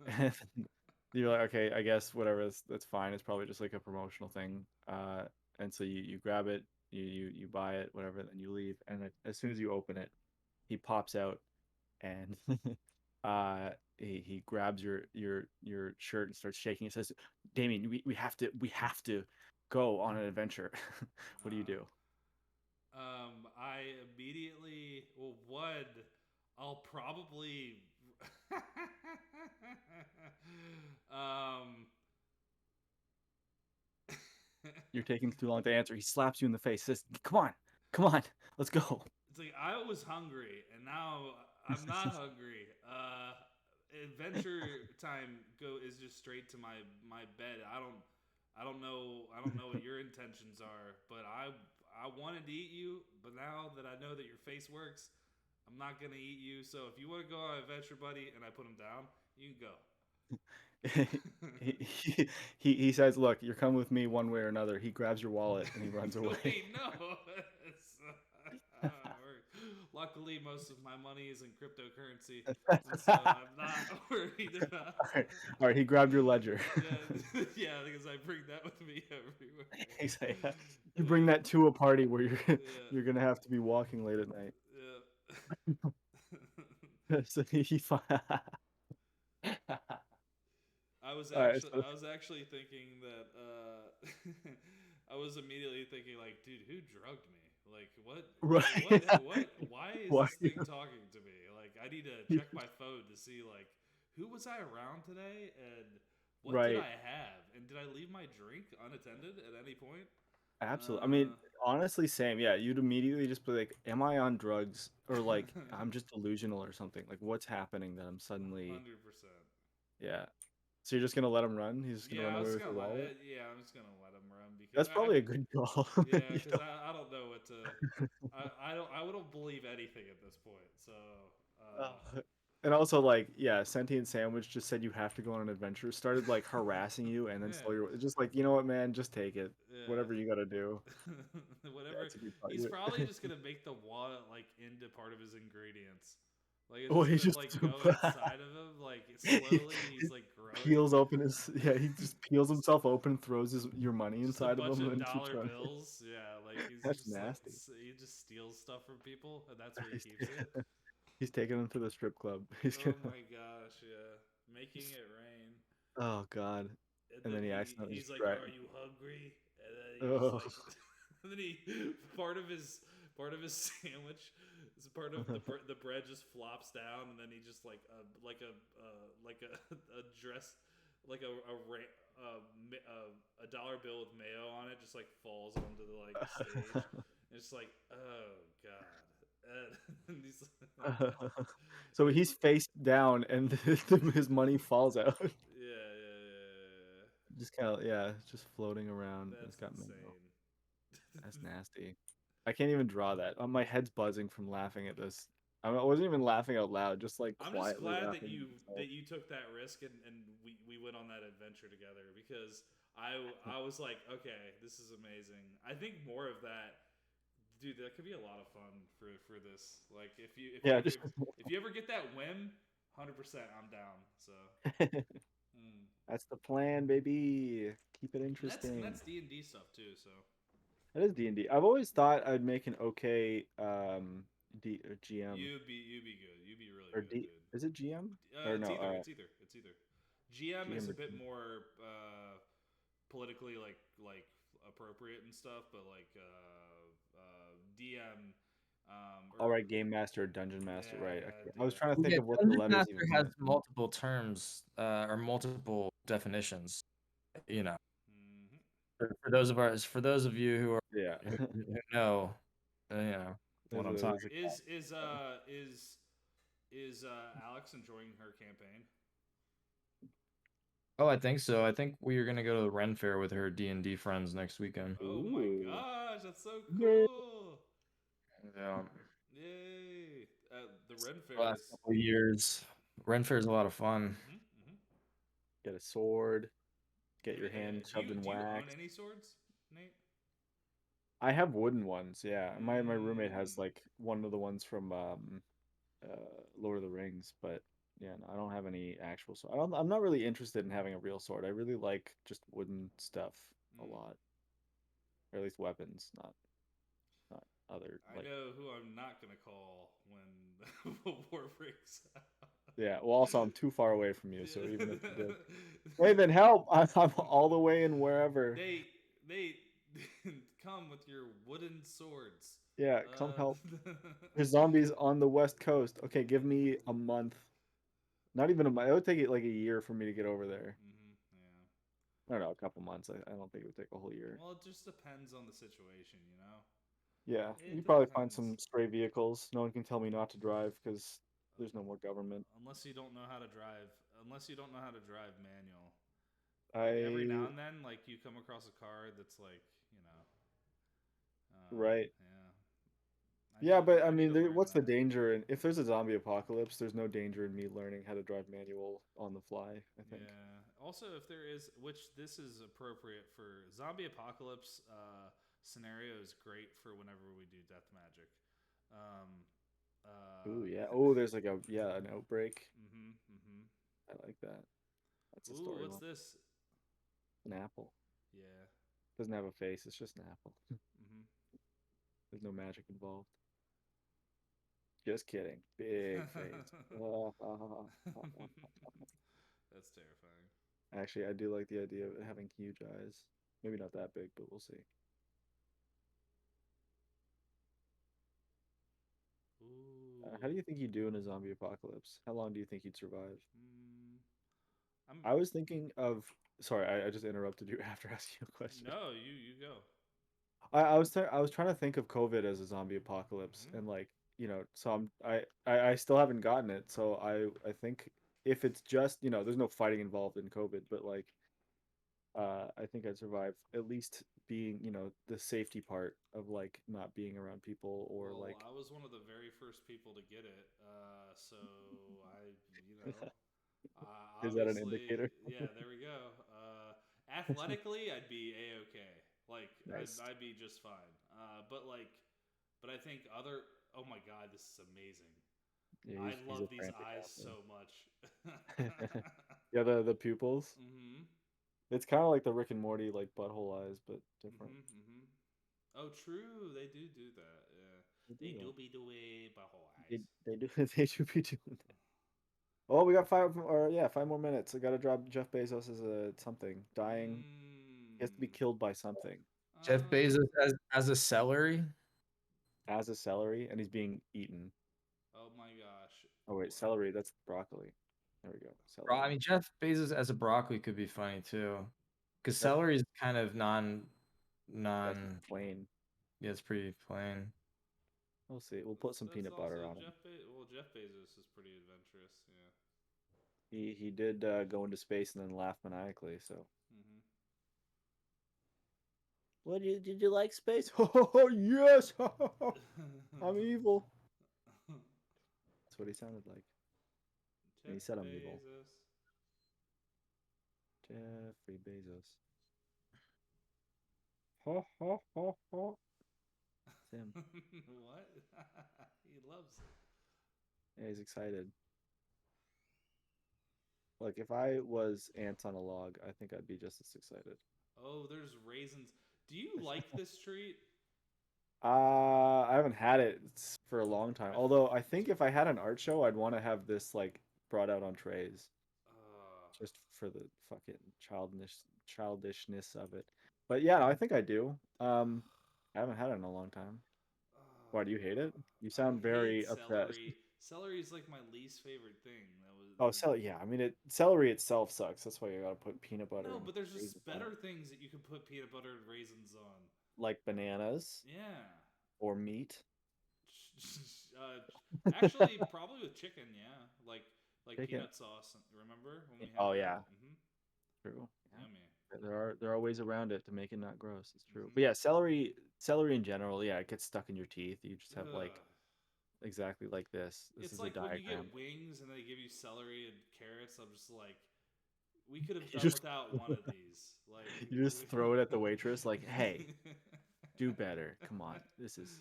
you're like, okay, I guess whatever. That's fine. It's probably just like a promotional thing. And so you grab it, you buy it, whatever, and you leave. And as soon as you open it, he pops out, and he grabs your shirt and starts shaking. He says, "Damien, we have to go on an adventure." What do you do? I immediately, well, I'll probably, You're taking too long to answer. He slaps you in the face, says, come on, let's go. It's like, I was hungry, and now I'm not hungry. Adventure time is just straight to my bed. I don't know what your intentions are, but I wanted to eat you, but now that I know that your face works, I'm not gonna eat you. So if you want to go on an adventure, buddy, and I put him down, you can go. he says, look, you're coming with me one way or another. He grabs your wallet and he runs away. Wait, no. Luckily, most of my money is in cryptocurrency, so I'm not worried about. All right, he grabbed your ledger. Yeah, because I bring that with me everywhere. Exactly. You bring that to a party where you're gonna have to be walking late at night. Yeah. So he. I was actually thinking that I was immediately thinking, like, dude, who drugged me? Like, what? Right. What? Why is this thing talking to me? Like, I need to check my phone to see, like, who was I around today and what did I have? and did I leave my drink unattended at any point? Absolutely. I mean, honestly, same. Yeah, you'd immediately just be like, "Am I on drugs or like I'm just delusional or something? Like, what's happening that I'm suddenly 100%. yeah." So you're just gonna let him run? He's just gonna Yeah, run I was away just with your gonna wallet? yeah, I'm just gonna let him run because That's probably a good call. yeah, You because don't- I don't know what to. I wouldn't believe anything at this point. So And also, like, yeah, Sentient Sandwich just said you have to go on an adventure. Started like harassing you, and then yeah, stole your. Just like, you know what, man, just take it. yeah. Whatever you gotta do. Whatever. That's a good part. He's probably just gonna make the wallet like into part of his ingredients. Like it's Well, just he gonna just like go inside of him. Like slowly, he's like growing. peels open his. Yeah, he just peels himself open, throws your money Just a inside of bunch him, of and keeps dollar running. bills. Yeah, like he's That's just like nasty. he just steals stuff from people, and that's where he He's, keeps it. he's taking them to the strip club. He's Oh gonna. my gosh, yeah, making it rain. Oh God. And And then then he accidentally he's just like, "Are you hungry?" And then he's Oh. like, and then he part of his sandwich is part of the bread just flops down, and then he just like a a dress like a dollar bill with mayo on it just like falls onto the like stage. And it's like, oh god. And he's So he's face down, and his money falls out. yeah. Just kind of yeah, just floating around. It's That's got insane. mayo. That's nasty. I can't even draw that. My head's buzzing from laughing at this. I wasn't even laughing out loud, just like I'm just quietly glad laughing. that you took that risk and we went on that adventure together because I was like, okay, this is amazing. I think more of that, dude. That could be a lot of fun for this. Like Yeah, just if you ever get that whim, 100%, I'm down. So that's the plan, baby. Keep it interesting. and that's D&D stuff too. So That is D&D. I've always thought I'd make an okay GM you'd be good. You'd be really or good, D. dude. Is it GM or It's no? either. It's either. It's either. GM GM is a or bit DM. more politically like appropriate and stuff, but like DM. All right, Game Master or Dungeon Master, Yeah, right? yeah, Okay. I was trying to Well, think yeah, of what the Dungeon letters Master even has meant. multiple terms or multiple definitions. You know, for those of you who are Yeah. who know, you know what I'm talking. Is Alex enjoying her campaign? Oh, I think so. I think we are gonna go to the Ren Fair with her D&D friends next weekend. Oh my Ooh. gosh, that's so Yay. cool! Yeah. Yay! The Ren Fair Last is. couple of years, Ren Fair is a lot of fun. Get a sword. Get your hand shoved in Do you own wax. any swords, Nate? I have wooden ones. Yeah, my roommate has like one of the ones from Lord of the Rings, but yeah, no, I don't have any actual sword. I'm not really interested in having a real sword. I really like just wooden stuff a lot, or at least weapons, not other I like. know who I'm not gonna call when the war breaks out. Yeah. Well, also I'm too far away from you, so even if you did, hey, then help! I'm all the way in wherever. They come with your wooden swords. Yeah, come help. There's zombies on the West Coast. Okay, give me a month. Not even a month. It would take it like a year for me to get over there. Yeah. I don't know, a couple months. I don't think it would take a whole year. Well, it just depends on the situation, you know. Yeah, It you probably find depends. some stray vehicles. No one can tell me not to drive because there's no more government. Unless you don't know how to drive. Unless you don't know how to drive manual. Like every I now and then, like you come across a car that's like, you know. right. Yeah. Yeah, but I need mean, to learn what's the that. danger? And if there's a zombie apocalypse, there's no danger in me learning how to drive manual on the fly, I think. Yeah. Also, if there is, which this is appropriate for zombie apocalypse scenario, is great for whenever we do death magic. Ooh, yeah. Oh, there's like an outbreak. I like that. That's a story. What's this? An apple. Yeah. Doesn't have a face. It's just an apple. There's no magic involved. Just kidding. Big face. That's terrifying. Actually, I do like the idea of it having huge eyes. Maybe not that big, but we'll see. How do you think you'd do in a zombie apocalypse? How long do you think you'd survive? I was thinking of Sorry, I just interrupted you after asking you a question. No, you go. I was trying to think of COVID as a zombie apocalypse, Mhm. and like so I still haven't gotten it. So I think if it's just there's no fighting involved in COVID, but like I think I'd survive at least being the safety part of like not being around people or Well, like I was one of the very first people to get it, so I, you know, is that an obviously, indicator? yeah. There we go. Athletically, I'd be a-okay. Like, Nice. I'd be just fine. But like, but I think other. Oh my God, this is amazing. Yeah, I he's a love these frantic eyes so athlete. much. Yeah, the pupils. Mm-hmm. It's kind of like the Rick and Morty like butthole eyes, but different. Mm-hmm. Mm-hmm. Oh, true. They do that. Yeah. They They do do that. be the way butthole eyes. They do they should be doing that. Oh, we got 5 more minutes. I gotta drop Jeff Bezos as a something dying. He has to be Mm. killed by something Jeff Bezos as a celery. as a celery, and he's being eaten. Oh my gosh. Oh wait, celery. That's broccoli. There we go. I Celery. mean, Jeff Bezos as a broccoli could be funny too, because That's celery is kind of that's non. plain. Yeah, it's pretty plain. We'll see. We'll put some That's peanut butter also on him. Well, Jeff Bezos is pretty adventurous. Yeah. He did go into space and then laugh maniacally. So. Mm-hmm. Did you like space? Oh yes, I'm evil. That's what he sounded like. And he Jeff said I'm evil. Bezos. Jeffrey Bezos. Ha ha ha ha. It's him. What? He loves it. Yeah, he's excited. Like if I was ants on a log, I think I'd be just as excited. Oh, there's raisins. Do you like this treat? I haven't had it for a long time. Although I think if I had an art show, I'd want to have this like brought out on trays, Uh, just for the fucking childishness of it. But yeah, I think I do. I haven't had it in a long time. Why do you hate it? You I sound hate very upset. celery. Celery is like my least favorite thing. That was Oh, yeah. I mean, celery itself sucks. That's why you gotta put peanut butter no, and but there's raisins just on it, better things that you can put peanut butter and raisins on. like bananas Yeah. or meat. Actually, probably with chicken. Yeah, like Chicken. peanut sauce. Remember when we had Oh that? yeah, Mm-hmm. true. Yeah. Yummy. There are ways around it to make it not gross. It's true. Mm-hmm. But yeah, celery in general, yeah, it gets stuck in your teeth. You just have like Ugh. exactly like this. This It's is a like when you get diagram. wings and they give you celery and carrots. I'm just like, we could have You done just without one of these. Like, you just throw it at the waitress like, "Hey, do better. Come on. Yeah, that's This is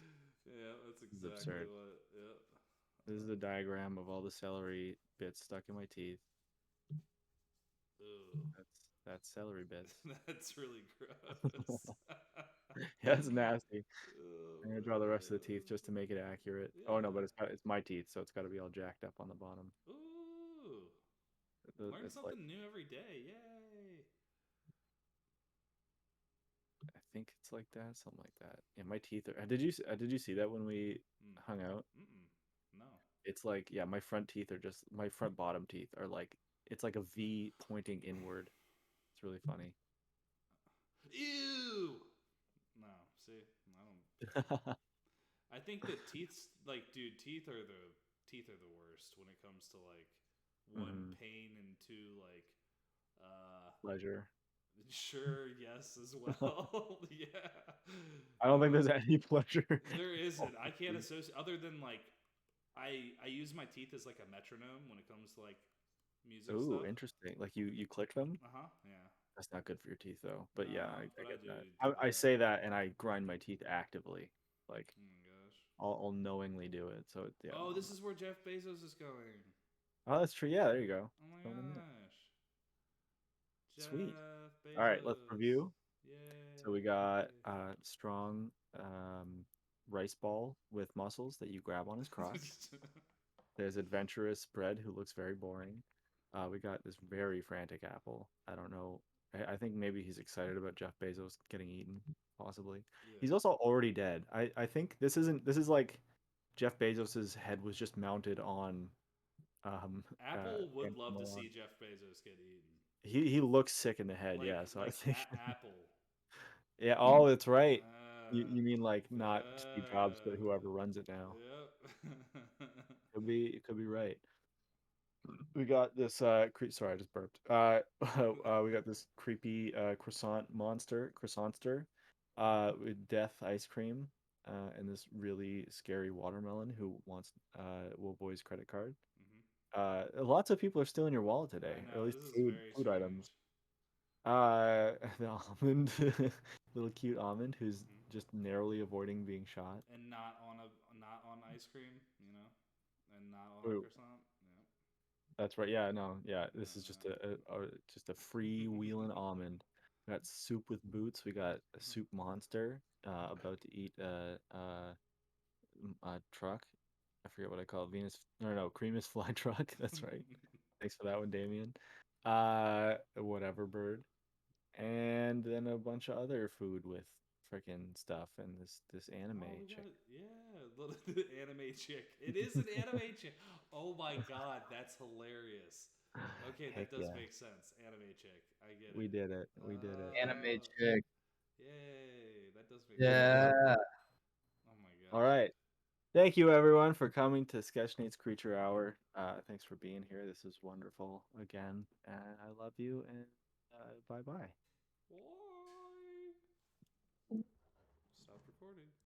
exactly absurd." what. Yep. This is a diagram of all the celery bits stuck in my teeth. Ooh. That's celery bits. That's really gross. Yeah, it's nasty. Oh I'm gonna draw the rest of the man. teeth just to make it accurate. Oh no, but Yeah. it's my teeth, so it's got to be all jacked up on the bottom. Ooh. Learn It's like something new every day. Yay. I think it's like that, something like that. Yeah, my teeth are. Did you see that when we Mm. hung out? Mm-mm. No. It's like yeah, my front bottom teeth are like it's like a V pointing inward. It's really funny. Ew. No. See, I don't. I think that teeth, like, dude, teeth are the worst when it comes to like one Mhm. pain and two like Pleasure. sure, yes, as well. Yeah. I don't think there's any pleasure. There isn't. I can't associate other than like I use my teeth as like a metronome when it comes to like music Ooh, stuff. interesting. Like you click them? Uh-huh. Yeah. That's not good for your teeth though. But yeah, No, I but I get do that. do I that. say that and I grind my teeth actively. Like Oh my gosh. I'll knowingly do it. So yeah. Oh, No, this is where Jeff Bezos is going. oh, that's true. Yeah, there you go. Oh my Going in there. gosh. Sweet. Jeff All right, let's Bezos. review. So we got Yay. strong rice ball with muscles that you grab on his crotch. There's adventurous bread who looks very boring. We got this very frantic apple. I don't know. I think maybe he's excited about Jeff Bezos getting eaten, possibly. Yeah. He's also already dead. I think this is like Jeff Bezos's head was just mounted on Apple would love to Antonio. see Jeff Bezos get eaten. He looks sick in the head. Like Yeah, so I like think Apple. yeah. Oh, that's right. You Uh, you mean like not Steve Jobs, but yeah. whoever runs it now? Yep. Could be right. We got this sorry, I just burped. We got this creepy croissantster with death ice cream and this really scary watermelon who wants Woah Boy's credit card. Lots of people are stealing your wallet today, I or at know least this is food very food items. strange. The almond, little cute almond who's just narrowly avoiding being shot. And not on ice cream, and not on a Ooh, croissant. Yeah. that's right. Yeah, no, yeah. This is just Yeah. just a freewheeling almond. We got soup with boots. We got a soup monster about to eat a truck. I forget what I call it. Venus. No, Creamus fly truck. That's right. Thanks for that one, Damien. Whatever bird. And then a bunch of other food with freaking stuff and this anime Oh, we got chick. it. Yeah, the anime chick. It is an anime chick. Oh my god, that's hilarious. Okay, Heck that does yeah. make sense. Anime chick. I get We it. did it. We did it. Anime chick. Yay, that does make sense. Yeah. Oh my All gosh. right. Thank you everyone for coming to Sketchnate's Creature Hour. Thanks for being here. This is wonderful again. And I love you and bye bye. Why? Stop recording.